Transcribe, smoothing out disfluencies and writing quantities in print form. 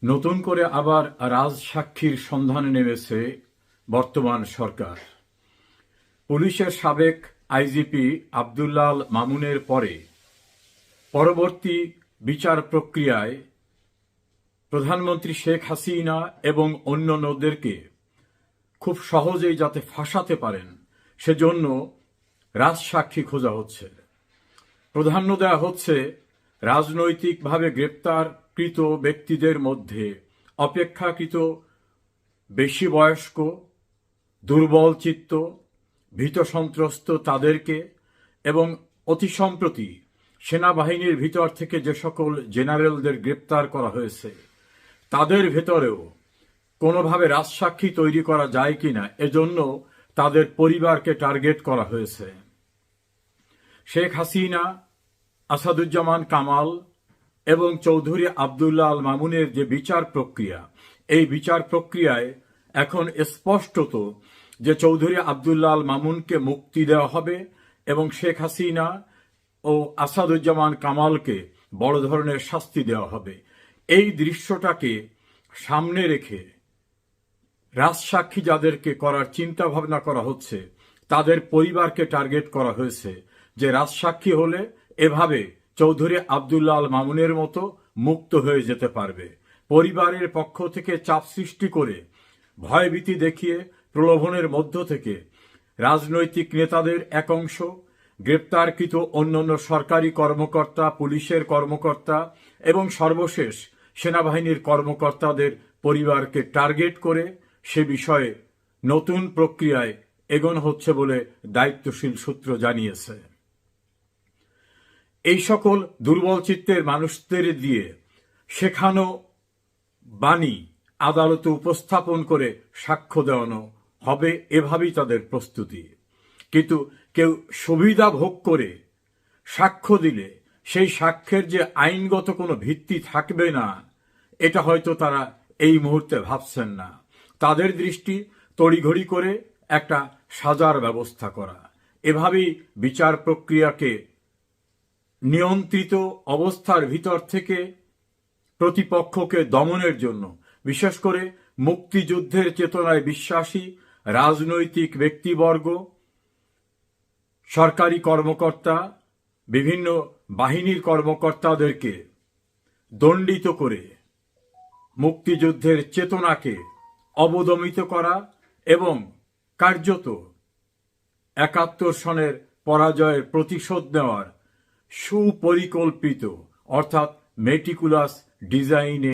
নতুন করে আবার রাজসাক্ষীর সন্ধানে নেমেছে বর্তমান সরকার। পুলিশের সাবেক আইজিপি আব্দুল্লাল মামুনের পরবর্তী বিচার প্রক্রিয়ায় প্রধানমন্ত্রী শেখ হাসিনা এবং অন্যান্যদেরকে খুব সহজেই যাতে ফাঁসাতে পারেন সেজন্য রাজসাক্ষী খোঁজা হচ্ছে। প্রাধান্য দেওয়া হচ্ছে রাজনৈতিকভাবে গ্রেপ্তারকৃত ব্যক্তিদের মধ্যে অপেক্ষাকৃত বেশি বয়স্ক, দুর্বল চিত্ত, ভীতসন্ত্রস্ত তাদেরকে এবং অতি সম্প্রতি সেনাবাহিনীর ভিতর থেকে যে সকল জেনারেলদের গ্রেপ্তার করা হয়েছে তাদের ভেতরেও কোনোভাবে রাজসাক্ষী তৈরি করা যায় কিনা এজন্য তাদের পরিবারকে টার্গেট করা হয়েছে। শেখ হাসিনা, আসাদুজ্জামান কামাল এবং চৌধুরী আব্দুল্লাহ আল মামুনের যে বিচার প্রক্রিয়া, এই বিচার প্রক্রিয়ায় এখন স্পষ্টত যে চৌধুরী আব্দুল্লাহ আল মামুনকে মুক্তি দেওয়া হবে এবং শেখ হাসিনা ও আসাদুজ্জামান কামালকে বড় ধরনের শাস্তি দেওয়া হবে। এই দৃশ্যটাকে সামনে রেখে রাজসাক্ষী যাদেরকে করার চিন্তা ভাবনা করা হচ্ছে তাদের পরিবারকে টার্গেট করা হয়েছে যে রাজসাক্ষী হলে এভাবে চৌধুরী আব্দুল্লাহ আল মামুনের মতো মুক্ত হয়ে যেতে পারবে। পরিবারের পক্ষ থেকে চাপ সৃষ্টি করে, ভয়ভীতি দেখিয়ে, প্রলোভনের মধ্য থেকে রাজনৈতিক নেতাদের এক অংশ, গ্রেপ্তারকৃত অন্যান্য সরকারি কর্মকর্তা, পুলিশের কর্মকর্তা এবং সর্বশেষ সেনাবাহিনীর কর্মকর্তাদের পরিবারকে টার্গেট করে সে বিষয়ে নতুন প্রক্রিয়ায় এগোনো হচ্ছে বলে দায়িত্বশীল সূত্র জানিয়েছে। এই সকল দুর্বল চিত্তের মানুষদের দিয়ে শেখানো বাণী আদালতে উপস্থাপন করে সাক্ষ্য দেওয়ানো হবে, এভাবেই তাদের প্রস্তুতি। কিন্তু কেউ সুবিধা ভোগ করে সাক্ষ্য দিলে সেই সাক্ষ্যের যে আইনগত কোনো ভিত্তি থাকবে না, এটা হয়তো তারা এই মুহূর্তে ভাবছেন না। তাদের দৃষ্টি তড়িঘড়ি করে একটা সাজার ব্যবস্থা করা। এভাবেই বিচার প্রক্রিয়াকে নিয়ন্ত্রিত অবস্থার ভিতর থেকে প্রতিপক্ষকে দমনের জন্য, বিশেষ করে মুক্তিযুদ্ধের চেতনায় বিশ্বাসী রাজনৈতিক ব্যক্তিবর্গ, সরকারি কর্মকর্তা, বিভিন্ন বাহিনীর কর্মকর্তাদেরকে দণ্ডিত করে মুক্তিযুদ্ধের চেতনাকে অবদমিত করা এবং কার্যত ৭১ সনের পরাজয়ের প্রতিশোধ নেওয়ার সুপরিকল্পিত অর্থাৎ মেটিকুলাস ডিজাইনে